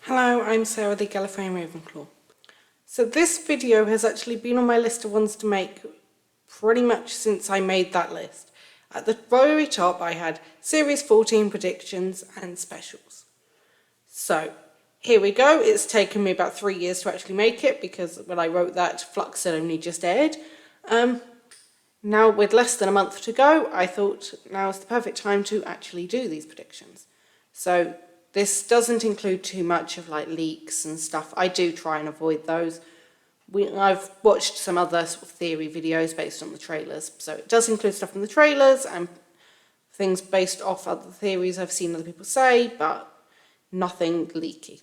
Hello, I'm Sarah the Gallifreyan Ravenclaw. So this video has actually been on my list of ones to make pretty much since I made that list. At the very top I had Series 14 predictions and specials. So here we go. It's taken me about 3 years to actually make it because when I wrote that, Flux had only just aired. Now with less than a month to go, I thought now is the perfect time to actually do these predictions. So this doesn't include too much of like leaks and stuff. I do try and avoid those. I've watched some other sort of theory videos based on the trailers, so it does include stuff from the trailers and things based off other theories I've seen other people say, but nothing leaky.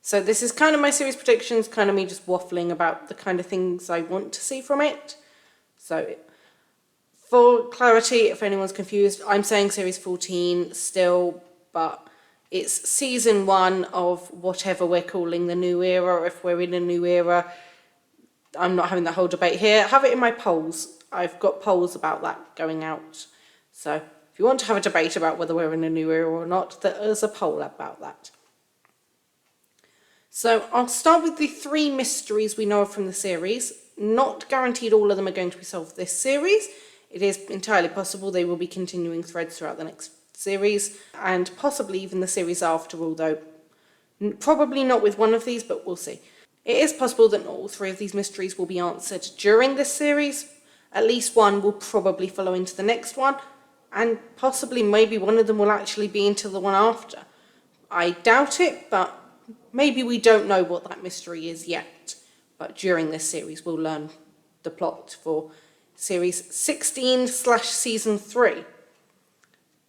So this is kind of my series predictions, kind of me just waffling about the kind of things I want to see from it. So for clarity, if anyone's confused, I'm saying Series 14 still, but it's Season 1 of whatever we're calling the new era, if we're in a new era. I'm not having that whole debate here. Have it in my polls. I've got polls about that going out. So if you want to have a debate about whether we're in a new era or not, there is a poll about that. So I'll start with the 3 mysteries we know of from the series. Not guaranteed all of them are going to be solved this series. It is entirely possible they will be continuing threads throughout the next series, and possibly even the series after, although probably not with one of these, but we'll see. It is possible that not all 3 of these mysteries will be answered during this series. At least one will probably follow into the next one, and possibly maybe one of them will actually be into the one after. I doubt it, but maybe we don't know what that mystery is yet. But during this series we'll learn the plot for Series 16/Season 3.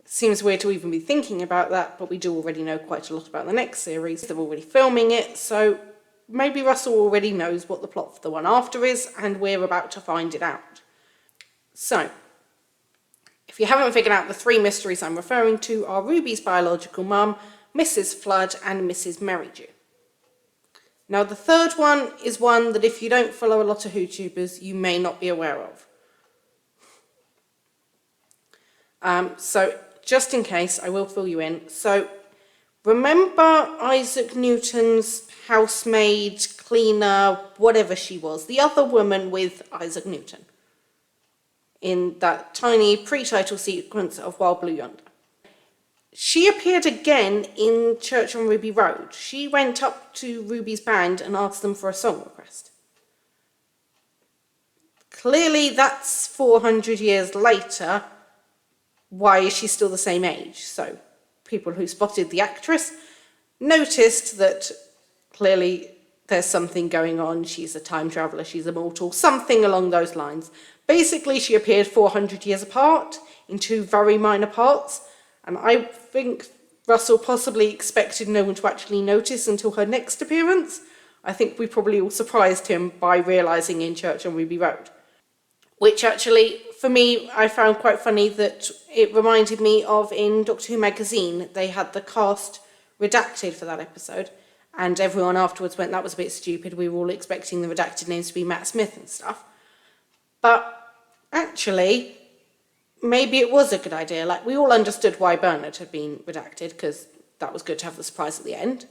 Seems weird to even be thinking about that, but we do already know quite a lot about the next series. They're already filming it, so maybe Russell already knows what the plot for the one after is, and we're about to find it out. So, if you haven't figured out, the 3 mysteries I'm referring to are Ruby's biological mum, Mrs. Flood, and Mrs. Merridew. Now the third one is one that if you don't follow a lot of YouTubers, you may not be aware of. So just in case, I will fill you in. So remember Isaac Newton's housemaid, cleaner, whatever she was, the other woman with Isaac Newton in that tiny pre-title sequence of Wild Blue Yonder. She appeared again in Church on Ruby Road. She went up to Ruby's band and asked them for a song request. Clearly that's 400 years later. Why is she still the same age? So people who spotted the actress noticed that clearly there's something going on. She's a time traveller, she's immortal, something along those lines. Basically, she appeared 400 years apart in 2 very minor parts, and I think Russell possibly expected no one to actually notice until her next appearance. I think we probably all surprised him by realising in Church on Ruby Road. Which actually, for me, I found quite funny that it reminded me of in Doctor Who magazine, they had the cast redacted for that episode, and everyone afterwards went, that was a bit stupid, we were all expecting the redacted names to be Matt Smith and stuff. But actually, maybe it was a good idea. Like, we all understood why Bernard had been redacted, because that was good to have the surprise at the end.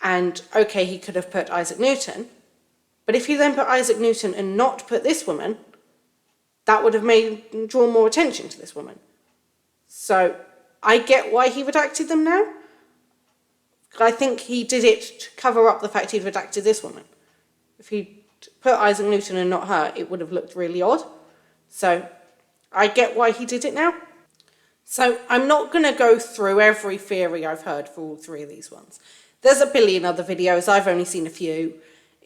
And okay, he could have put Isaac Newton, but if he then put Isaac Newton and not put this woman, that would have drawn more attention to this woman. So I get why he redacted them now. I think he did it to cover up the fact he'd redacted this woman. If he put Isaac Newton and not her, it would have looked really odd. So I get why he did it now. So I'm not going to go through every theory I've heard for all 3 of these ones. There's a billion other videos, I've only seen a few.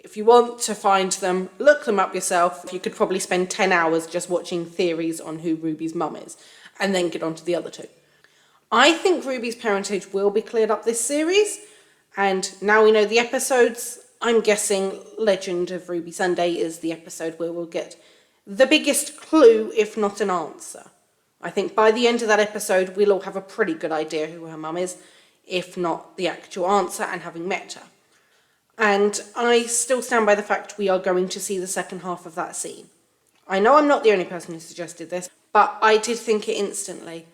If you want to find them, look them up yourself. You could probably spend 10 hours just watching theories on who Ruby's mum is, and then get on to the other 2. I think Ruby's parentage will be cleared up this series, and now we know the episodes. I'm guessing Legend of Ruby Sunday is the episode where we'll get the biggest clue, if not an answer. I think by the end of that episode, we'll all have a pretty good idea who her mum is, if not the actual answer and having met her. And I still stand by the fact we are going to see the second half of that scene. I know I'm not the only person who suggested this, but I did think it instantly.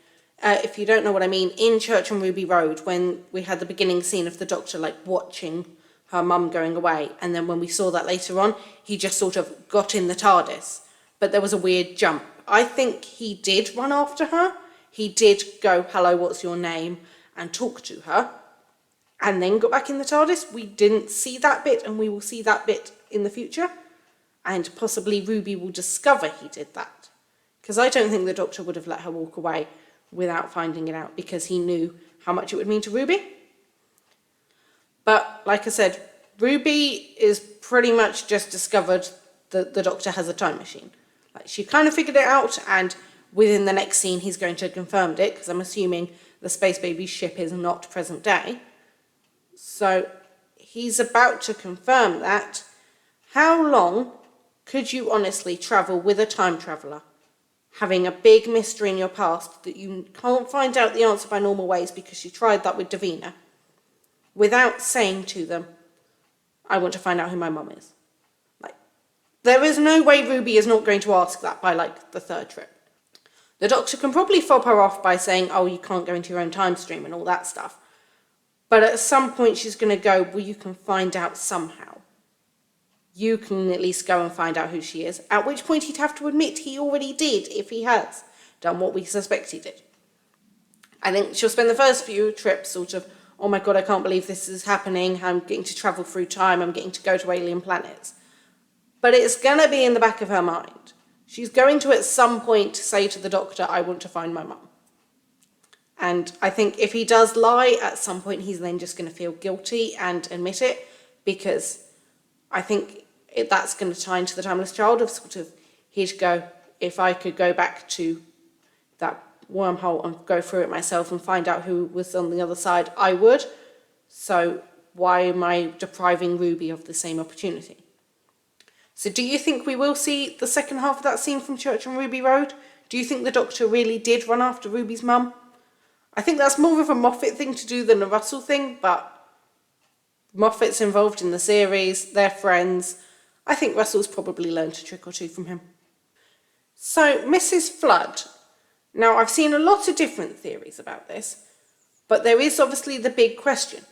If you don't know what I mean, in Church on Ruby Road, when we had the beginning scene of the Doctor like watching her mum going away, and then when we saw that later on, he just sort of got in the TARDIS, but there was a weird jump. I think he did run after her. He did go, "Hello, what's your name?" and talk to her, and then got back in the TARDIS. We didn't see that bit, and we will see that bit in the future, and possibly Ruby will discover he did that, because I don't think the Doctor would have let her walk away without finding it out, because he knew how much it would mean to Ruby. But like I said, Ruby is pretty much just discovered that the Doctor has a time machine. Like, she kind of figured it out, and within the next scene he's going to confirm it, because I'm assuming the Space Baby ship is not present day. So he's about to confirm that. How long could you honestly travel with a time traveller, having a big mystery in your past that you can't find out the answer by normal ways because you tried that with Davina, without saying to them, "I want to find out who my mum is"? Like, there is no way Ruby is not going to ask that by like the third trip. The Doctor can probably fob her off by saying, "Oh, you can't go into your own time stream" and all that stuff. But at some point she's going to go, "Well, you can find out somehow. You can at least go and find out who she is." At which point he'd have to admit he already did, if he has done what we suspect he did. I think she'll spend the first few trips sort of, "Oh my God, I can't believe this is happening. I'm getting to travel through time. I'm getting to go to alien planets." But it's going to be in the back of her mind. She's going to at some point say to the Doctor, "I want to find my mum." And I think if he does lie at some point, he's then just going to feel guilty and admit it, because I think that's going to tie into the Timeless Child of sort of, he'd go, "If I could go back to that wormhole and go through it myself and find out who was on the other side, I would. So why am I depriving Ruby of the same opportunity?" So do you think we will see the second half of that scene from Church on Ruby Road? Do you think the Doctor really did run after Ruby's mum? I think that's more of a Moffat thing to do than a Russell thing, but Moffat's involved in the series, they're friends. I think Russell's probably learned a trick or two from him. So, Mrs. Flood. Now, I've seen a lot of different theories about this, but there is obviously the big question.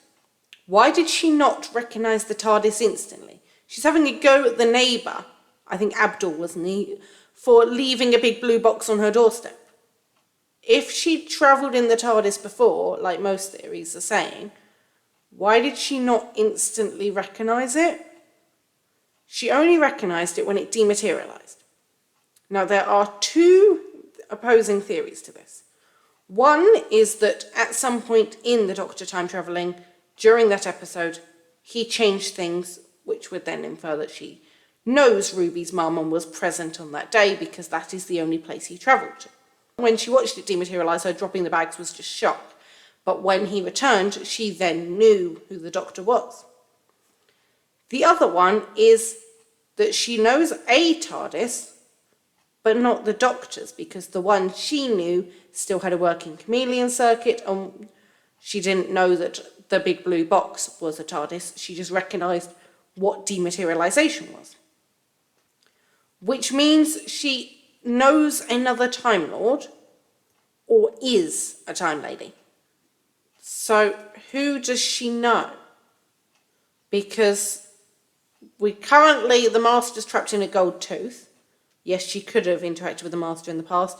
Why did she not recognise the TARDIS instantly? She's having a go at the neighbour, I think Abdul, wasn't he, for leaving a big blue box on her doorstep. If she'd travelled in the TARDIS before, like most theories are saying, why did she not instantly recognise it? She only recognised it when it dematerialised. Now, there are two opposing theories to this. One is that at some point in the Doctor time travelling, during that episode, he changed things, which would then infer that she knows Ruby's mum and was present on that day, because that is the only place he travelled to. When she watched it dematerialise, her dropping the bags was just shock. But when he returned, she then knew who the Doctor was. The other one is that she knows a TARDIS, but not the Doctor's, because the one she knew still had a working chameleon circuit, and she didn't know that the big blue box was a TARDIS. She just recognised what dematerialisation was. Which means she knows another Time Lord, or is a Time Lady. So who does she know? Because the Master's trapped in a gold tooth. Yes, she could have interacted with the Master in the past,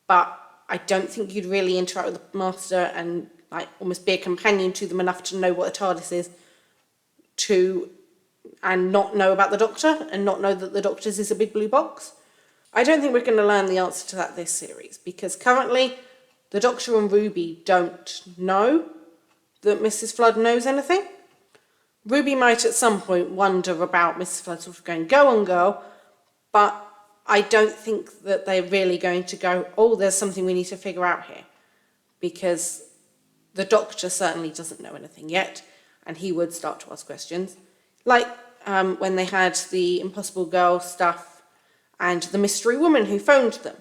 but I don't think you'd really interact with the Master and like almost be a companion to them enough to know what a TARDIS is, and not know about the Doctor, and not know that the Doctor's is a big blue box. I don't think we're going to learn the answer to that this series, because currently the Doctor and Ruby don't know that Mrs. Flood knows anything. Ruby might at some point wonder about Mrs. Flood sort of going, "Go on, girl," but I don't think that they're really going to go, "Oh, there's something we need to figure out here," because the Doctor certainly doesn't know anything yet, and he would start to ask questions. Like when they had the Impossible Girl stuff and the mystery woman who phoned them.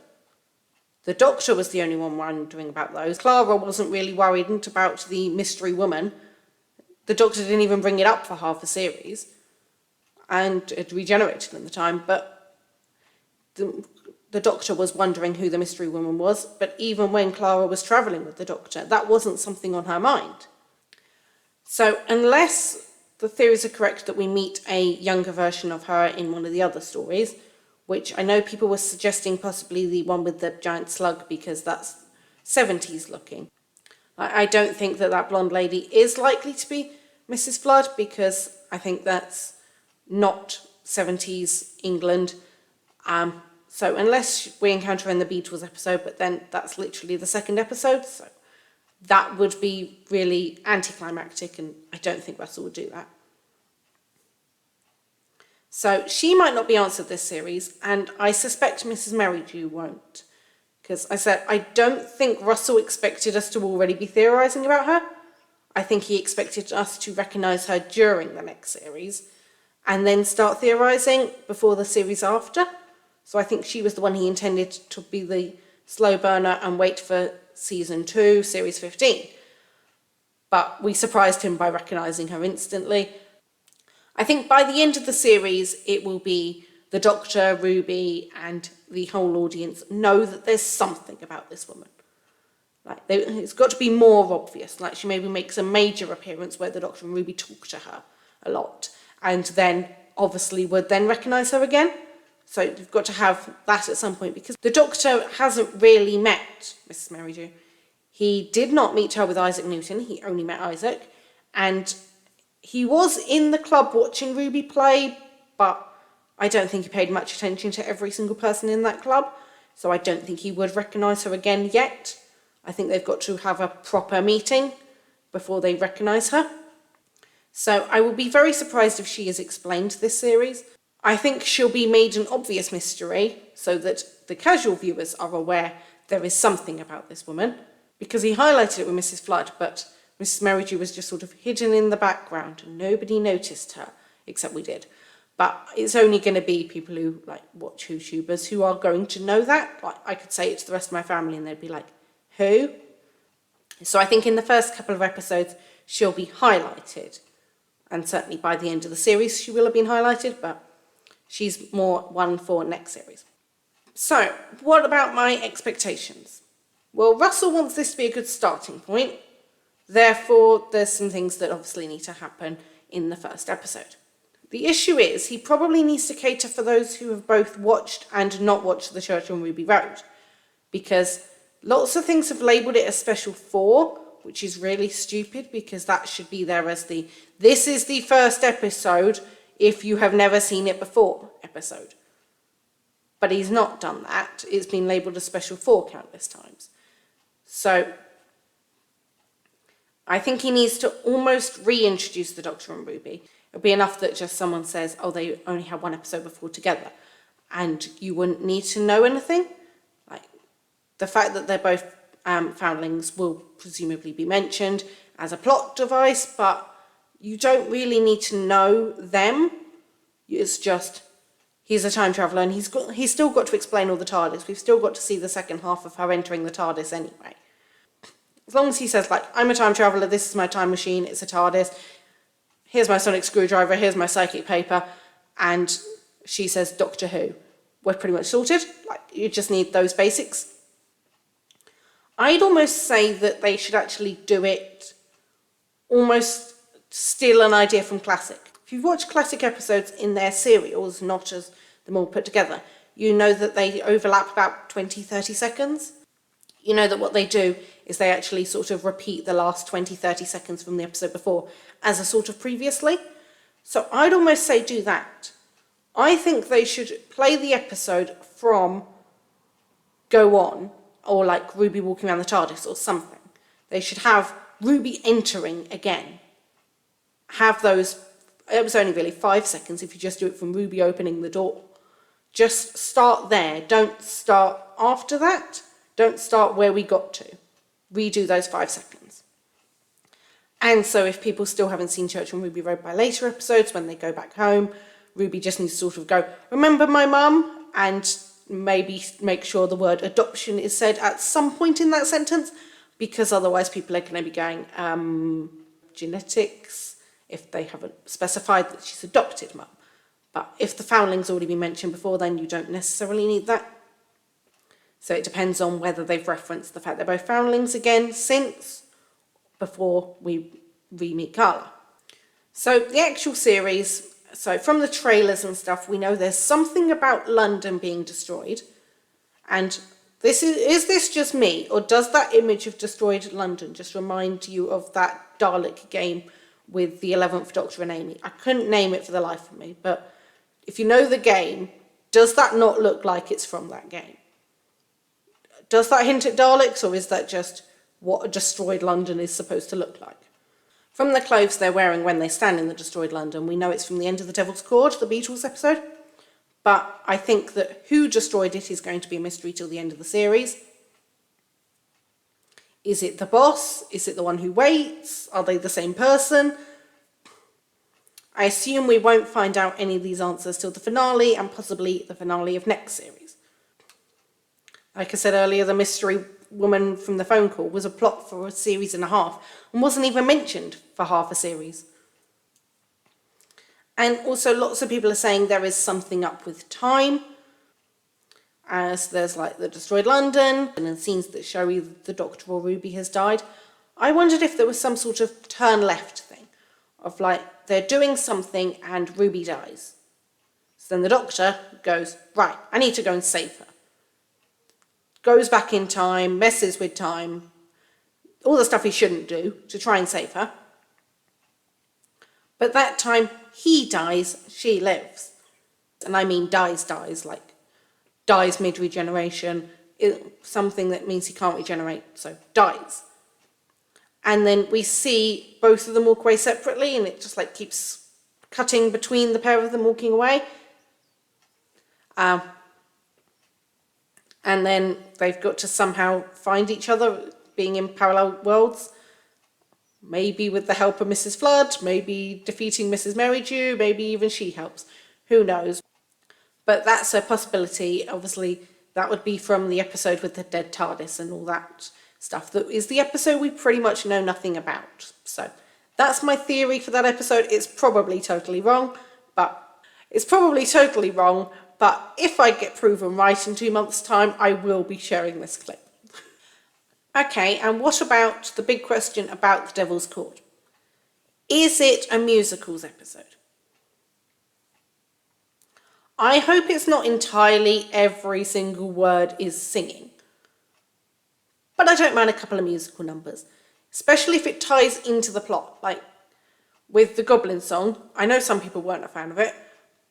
The Doctor was the only one wondering about those. Clara wasn't really worried about the mystery woman. The Doctor didn't even bring it up for half the series, and it regenerated in the time, but the Doctor was wondering who the mystery woman was, but even when Clara was travelling with the Doctor, that wasn't something on her mind. So unless the theories are correct that we meet a younger version of her in one of the other stories, which I know people were suggesting possibly the one with the giant slug because that's 70s looking. I don't think that that blonde lady is likely to be Mrs. Flood because I think that's not 70s England. So unless we encounter her in the Beatles episode, but then that's literally the second episode, so that would be really anticlimactic, and I don't think Russell would do that. So she might not be answered this series, and I suspect Mrs. Merridew won't. Because I said, I don't think Russell expected us to already be theorising about her. I think he expected us to recognise her during the next series, and then start theorising before the series after. So I think she was the one he intended to be the slow burner and wait for season 2, series 15. But we surprised him by recognising her instantly. I think by the end of the series, it will be the Doctor, Ruby, and the whole audience know that there's something about this woman. It's got to be more obvious. Like, she maybe makes a major appearance where the Doctor and Ruby talk to her a lot, and then obviously would then recognise her again. So you've got to have that at some point, because the Doctor hasn't really met Mrs. Merridew. He did not meet her with Isaac Newton, he only met Isaac, and he was in the club watching Ruby play, but I don't think he paid much attention to every single person in that club, so I don't think he would recognise her again yet. I think they've got to have a proper meeting before they recognise her. So I will be very surprised if she is explained this series. I think she'll be made an obvious mystery so that the casual viewers are aware there is something about this woman, because he highlighted it with Mrs. Flood, but Mrs. Merridew was just sort of hidden in the background and nobody noticed her, except we did. But it's only going to be people who watch YouTubers who are going to know that. Like, I could say it to the rest of my family and they'd be like, who? So I think in the first couple of episodes she'll be highlighted, and certainly by the end of the series she will have been highlighted, but she's more one for next series. So what about my expectations? Well, Russell wants this to be a good starting point. Therefore, there's some things that obviously need to happen in the first episode. The issue is he probably needs to cater for those who have both watched and not watched The Church on Ruby Road, because lots of things have labelled it as Special 4, which is really stupid, because that should be there as this is the first episode if you have never seen it before episode. But he's not done that. It's been labelled as Special 4 countless times. So I think he needs to almost reintroduce the Doctor and Ruby. It'll be enough that just someone says, oh, they only had one episode before together, and you wouldn't need to know anything. Like, the fact that they're both foundlings will presumably be mentioned as a plot device, but you don't really need to know them. It's just, he's a time traveller, and he's still got to explain all the TARDIS. We've still got to see the second half of her entering the TARDIS anyway. As long as he says, I'm a time traveller, this is my time machine, it's a TARDIS, here's my sonic screwdriver, here's my psychic paper, and she says Doctor Who, we're pretty much sorted. You just need those basics. I'd almost say that they should actually do it, almost steal an idea from Classic. If you've watched Classic episodes in their serials, not as them all put together, you know that they overlap about 20-30 seconds. You know that what they do is they actually sort of repeat the last 20-30 seconds from the episode before as a sort of previously. So I'd almost say do that. I think they should play the episode from Go On, or Ruby walking around the TARDIS or something. They should have Ruby entering again. Have those, it was only really 5 seconds if you just do it from Ruby opening the door. Just start there, don't start after that. Don't start where we got to. Redo those 5 seconds. And so if people still haven't seen Church on Ruby Road by later episodes, when they go back home, Ruby just needs to sort of go, remember my mum? And maybe make sure the word adoption is said at some point in that sentence, because otherwise people are going to be going, genetics, if they haven't specified that she's adopted mum. But if the foundling's already been mentioned before, then you don't necessarily need that. So it depends on whether they've referenced the fact they're both foundlings again since before we re-meet Carla. So the actual series, so from the trailers and stuff, we know there's something about London being destroyed. And is this just me, or does that image of destroyed London just remind you of that Dalek game with the 11th Doctor and Amy? I couldn't name it for the life of me, but if you know the game, does that not look like it's from that game? Does that hint at Daleks, or is that just what a destroyed London is supposed to look like? From the clothes they're wearing when they stand in the destroyed London, we know it's from the End of the Devil's Cord, the Beatles episode. But I think that who destroyed it is going to be a mystery till the end of the series. Is it the boss? Is it the one who waits? Are they the same person? I assume we won't find out any of these answers till the finale, and possibly the finale of next series. Like I said earlier, the mystery woman from the phone call was a plot for a series and a half, and wasn't even mentioned for half a series. And also lots of people are saying there is something up with time, as there's like the destroyed London and scenes that show either the Doctor or Ruby has died. I wondered if there was some sort of turn left thing, of like they're doing something and Ruby dies. So then the Doctor goes, right, I need to go and save her. Goes back in time, messes with time, all the stuff he shouldn't do to try and save her. But that time he dies, she lives. And I mean dies, like dies mid-regeneration, something that means he can't regenerate, so dies. And then we see both of them walk away separately, and it just like keeps cutting between the pair of them walking away. And then they've got to somehow find each other, being in parallel worlds. Maybe with the help of Mrs. Flood, maybe defeating Mrs. Merridew, maybe even she helps. Who knows? But that's a possibility. Obviously, that would be from the episode with the dead TARDIS and all that stuff. That is the episode we pretty much know nothing about. So that's my theory for that episode. It's probably totally wrong, but if I get proven right in 2 months' time, I will be sharing this clip. Okay, and what about the big question about the Devil's Cord? Is it a musicals episode? I hope it's not entirely every single word is singing. But I don't mind a couple of musical numbers, especially if it ties into the plot. Like with the Goblin song, I know some people weren't a fan of it,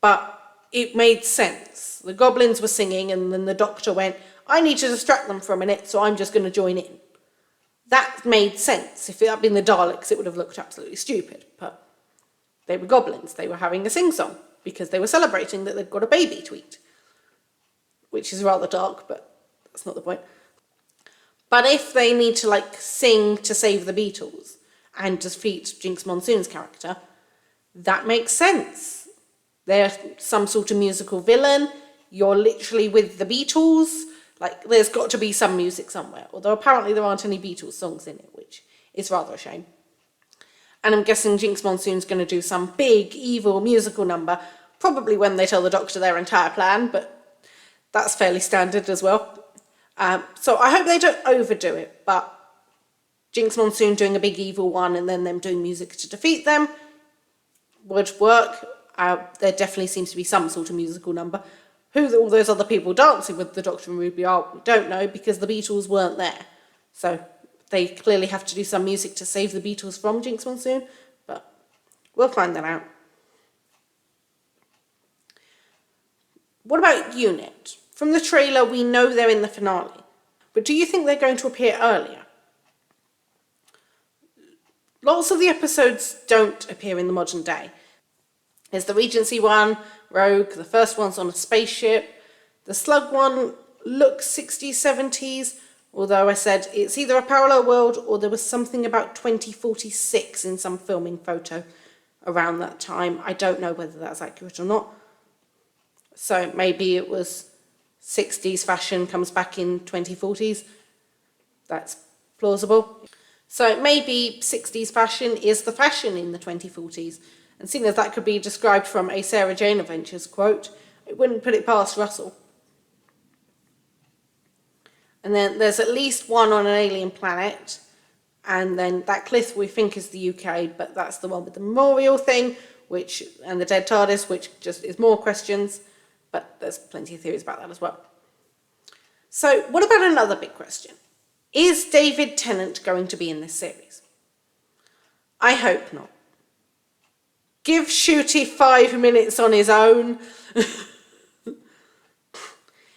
but it made sense. The goblins were singing, and then the Doctor went, I need to distract them for a minute, so I'm just going to join in. That made sense. If it had been the Daleks, it would have looked absolutely stupid. But they were goblins. They were having a sing-song because they were celebrating that they'd got a baby to eat, which is rather dark, but that's not the point. But if they need to like sing to save the Beatles and defeat Jinx Monsoon's character, that makes sense. They're some sort of musical villain. You're literally with the Beatles. Like, there's got to be some music somewhere. Although apparently there aren't any Beatles songs in it, which is rather a shame. And I'm guessing Jinx Monsoon's going to do some big, evil musical number, probably when they tell the Doctor their entire plan, but that's fairly standard as well. So I hope they don't overdo it, but Jinx Monsoon doing a big evil one and then them doing music to defeat them would work. There definitely seems to be some sort of musical number. Who all those other people dancing with the Doctor and Ruby are, we don't know, because the Beatles weren't there. So they clearly have to do some music to save the Beatles from Jinx Monsoon, but we'll find that out. What about UNIT? From the trailer, we know they're in the finale, but do you think they're going to appear earlier? Lots of the episodes don't appear in the modern day. There's the Regency one, Rogue, the first one's on a spaceship. The Slug one looks 60s, 70s, although I said it's either a parallel world or there was something about 2046 in some filming photo around that time. I don't know whether that's accurate or not. So maybe it was 60s fashion comes back in 2040s. That's plausible. So maybe 60s fashion is the fashion in the 2040s. And seeing as that could be described from a Sarah Jane Adventures quote, it wouldn't put it past Russell. And then there's at least one on an alien planet. And then that cliff we think is the UK, but that's the one with the memorial thing, and the dead TARDIS, which just is more questions. But there's plenty of theories about that as well. So what about another big question? Is David Tennant going to be in this series? I hope not. Give Ncuti 5 minutes on his own.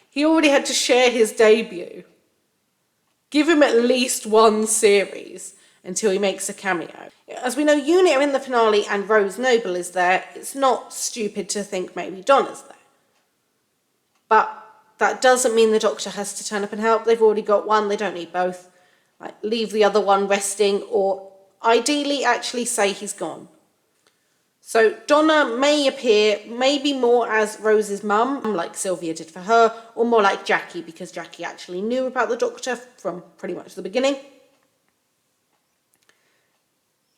He already had to share his debut. Give him at least one series until he makes a cameo. As we know, Unit are in the finale and Rose Noble is there. It's not stupid to think maybe Donna's there. But that doesn't mean the Doctor has to turn up and help. They've already got one. They don't need both. Like, leave the other one resting, or ideally actually say he's gone. So Donna may appear maybe more as Rose's mum, like Sylvia did for her, or more like Jackie, because Jackie actually knew about the Doctor from pretty much the beginning.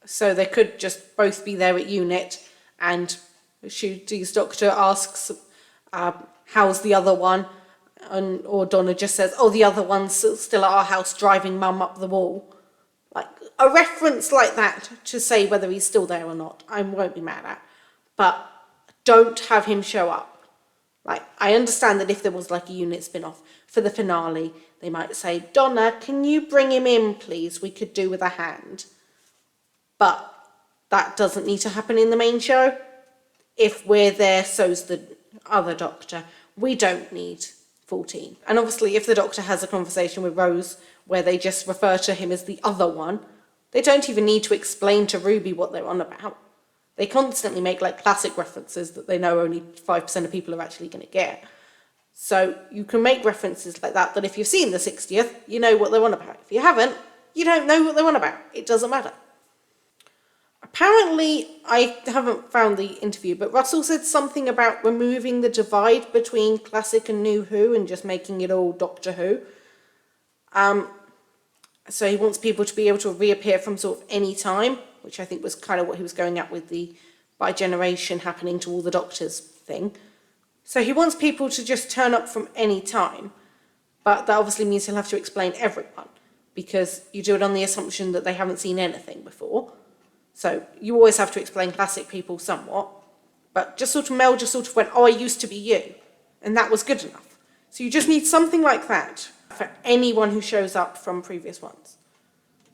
So they could just both be there at Unit, and Ncuti's Doctor asks, how's the other one? Or Donna just says, oh, the other one's still at our house driving mum up the wall. Like, a reference like that to say whether he's still there or not, I won't be mad at. But don't have him show up. Like, I understand that if there was like a Unit spin-off for the finale, they might say, Donna, can you bring him in, please? We could do with a hand. But that doesn't need to happen in the main show. If we're there, so's the other Doctor. We don't need 14. And obviously, if the Doctor has a conversation with Rose where they just refer to him as the other one, they don't even need to explain to Ruby what they're on about. They constantly make like classic references that they know only 5% of people are actually going to get. So you can make references like that if you've seen the 60th, you know what they're on about. If you haven't, you don't know what they're on about. It doesn't matter. Apparently, I haven't found the interview, but Russell said something about removing the divide between classic and new Who and just making it all Doctor Who. So he wants people to be able to reappear from sort of any time, which I think was kind of what he was going at with the by generation happening to all the Doctors thing. So he wants people to just turn up from any time, but that obviously means he'll have to explain everyone, because you do it on the assumption that they haven't seen anything before. So you always have to explain classic people somewhat, but Mel just sort of went, oh, I used to be you, and that was good enough. So you just need something like that for anyone who shows up from previous ones.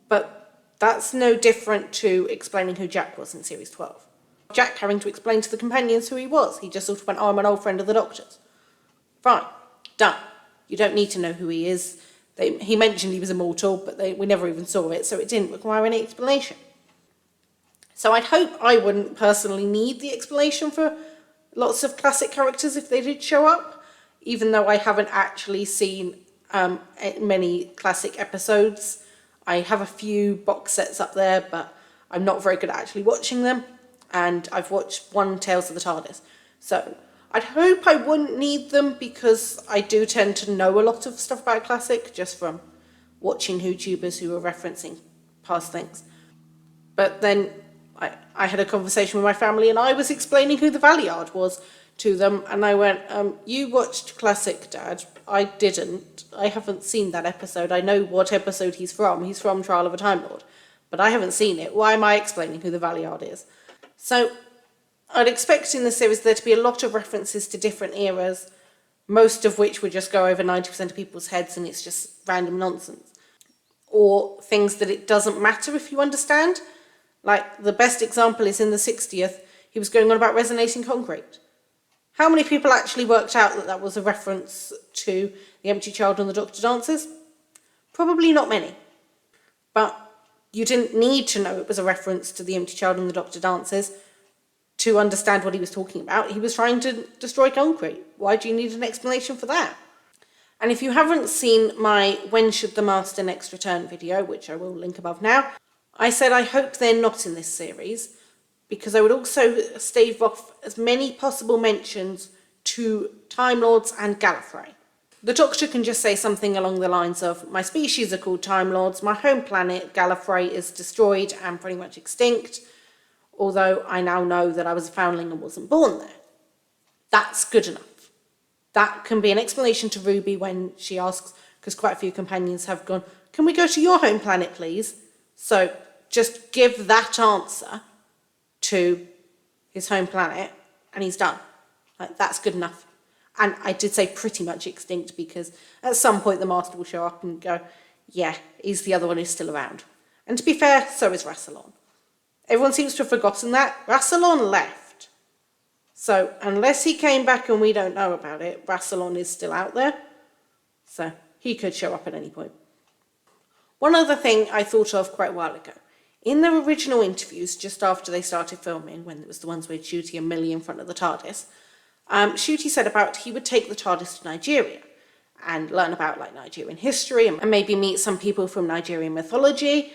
But that's no different to explaining who Jack was in Series 12. Jack having to explain to the companions who he was. He just sort of went, oh, I'm an old friend of the Doctor's. Fine, done. You don't need to know who he is. He mentioned he was immortal, but we never even saw it, so it didn't require any explanation. So I'd hope I wouldn't personally need the explanation for lots of classic characters if they did show up, even though I haven't actually seen many classic episodes. I have a few box sets up there, but I'm not very good at actually watching them, and I've watched one Tales of the TARDIS. So I'd hope I wouldn't need them, because I do tend to know a lot of stuff about classic just from watching YouTubers who are referencing past things. But then I had a conversation with my family and I was explaining who the Valeyard was to them, and I went, you watched Classic, Dad. I didn't. I haven't seen that episode. I know what episode he's from. He's from Trial of a Time Lord. But I haven't seen it. Why am I explaining who the Valeyard is? So I'd expect in the series there to be a lot of references to different eras, most of which would just go over 90% of people's heads and it's just random nonsense. Or things that it doesn't matter if you understand. Like, the best example is in the 60th, he was going on about resonating concrete. How many people actually worked out that that was a reference to The Empty Child and the Doctor Dances? Probably not many. But you didn't need to know it was a reference to The Empty Child and the Doctor Dances to understand what he was talking about. He was trying to destroy concrete. Why do you need an explanation for that? And if you haven't seen my When Should the Master Next Return video, which I will link above now, I said I hope they're not in this series, because I would also stave off as many possible mentions to Time Lords and Gallifrey. The Doctor can just say something along the lines of, my species are called Time Lords, my home planet, Gallifrey, is destroyed and pretty much extinct, although I now know that I was a foundling and wasn't born there. That's good enough. That can be an explanation to Ruby when she asks, because quite a few companions have gone, can we go to your home planet, please? So just give that answer to his home planet and he's done. Like, that's good enough. And I did say pretty much extinct because at some point the Master will show up and go, yeah, he's the other one who's still around. And to be fair, so is Rassilon. Everyone seems to have forgotten that. Rassilon left. So unless he came back and we don't know about it, Rassilon is still out there. So he could show up at any point. One other thing I thought of quite a while ago. In their original interviews, just after they started filming, when it was the ones with Ncuti and Millie in front of the TARDIS, Ncuti said about he would take the TARDIS to Nigeria and learn about like Nigerian history and maybe meet some people from Nigerian mythology.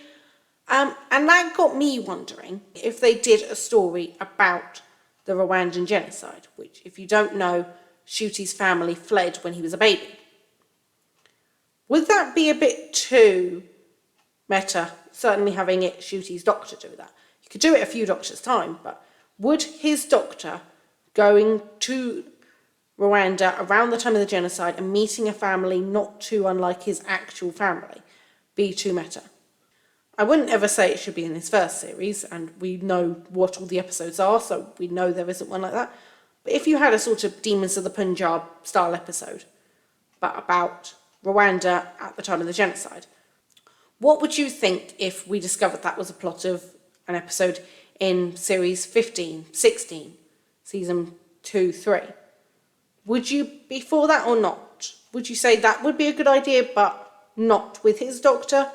And that got me wondering if they did a story about the Rwandan genocide, which, if you don't know, Ncuti's family fled when he was a baby. Would that be a bit too meta, certainly having it Ncuti's doctor do that? You could do it a few doctors' time, but would his doctor going to Rwanda around the time of the genocide and meeting a family not too unlike his actual family be too meta? I wouldn't ever say it should be in his first series, and we know what all the episodes are, so we know there isn't one like that. But if you had a sort of Demons of the Punjab style episode, but about Rwanda at the time of the genocide, what would you think if we discovered that was a plot of an episode in series 15, 16, season 2, 3? Would you be for that or not? Would you say that would be a good idea, but not with his doctor?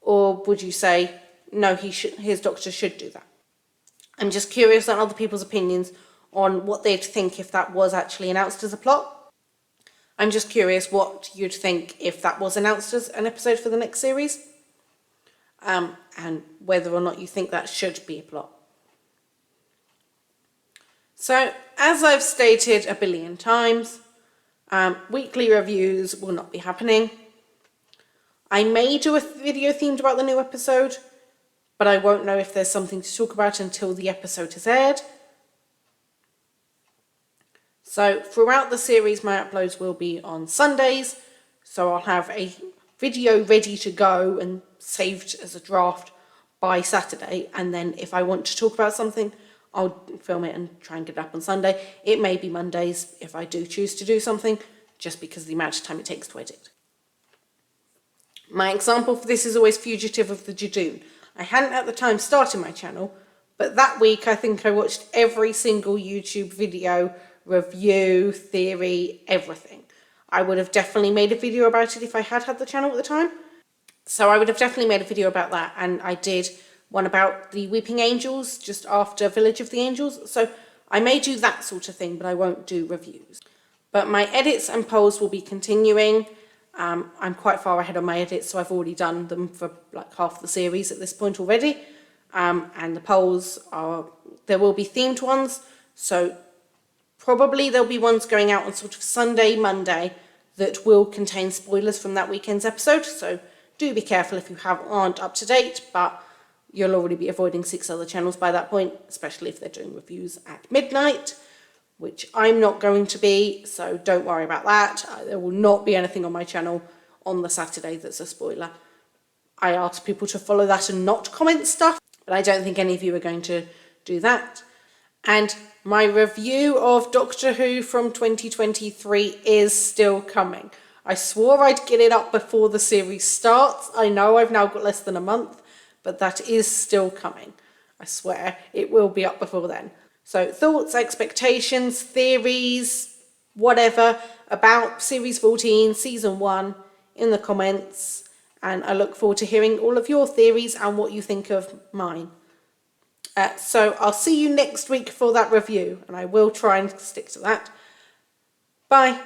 Or would you say, no, his doctor should do that? I'm just curious on other people's opinions on what they'd think if that was actually announced as a plot. I'm just curious what you'd think if that was announced as an episode for the next series. And whether or not you think that should be a plot. So, as I've stated a billion times, weekly reviews will not be happening. I may do a video themed about the new episode, but I won't know if there's something to talk about until the episode has aired. So throughout the series, my uploads will be on Sundays, so I'll have a video ready to go and saved as a draft by Saturday, and then if I want to talk about something, I'll film it and try and get it up on Sunday. It may be Mondays if I do choose to do something, just because of the amount of time it takes to edit. My example for this is always Fugitive of the Judoon. I hadn't at the time started my channel, but that week I think I watched every single YouTube video, review, theory, everything. I would have definitely made a video about it if I had had the channel at the time. So I would have definitely made a video about that, and I did one about the Weeping Angels just after Village of the Angels. So I may do that sort of thing, but I won't do reviews. But my edits and polls will be continuing. I'm quite far ahead on my edits, so I've already done them for like half the series at this point already. And the polls there will be themed ones, so probably there'll be ones going out on sort of Sunday, Monday that will contain spoilers from that weekend's episode. So do be careful if you aren't up to date, but you'll already be avoiding 6 other channels by that point, especially if they're doing reviews at midnight, which I'm not going to be, so don't worry about that. There will not be anything on my channel on the Saturday that's a spoiler. I ask people to follow that and not comment stuff, but I don't think any of you are going to do that. And my review of Doctor Who from 2023 is still coming. I swore I'd get it up before the series starts. I know I've now got less than a month, but that is still coming. I swear it will be up before then. So thoughts, expectations, theories, whatever about Series 14, Season 1 in the comments. And I look forward to hearing all of your theories and what you think of mine. So I'll see you next week for that review, and I will try and stick to that. Bye.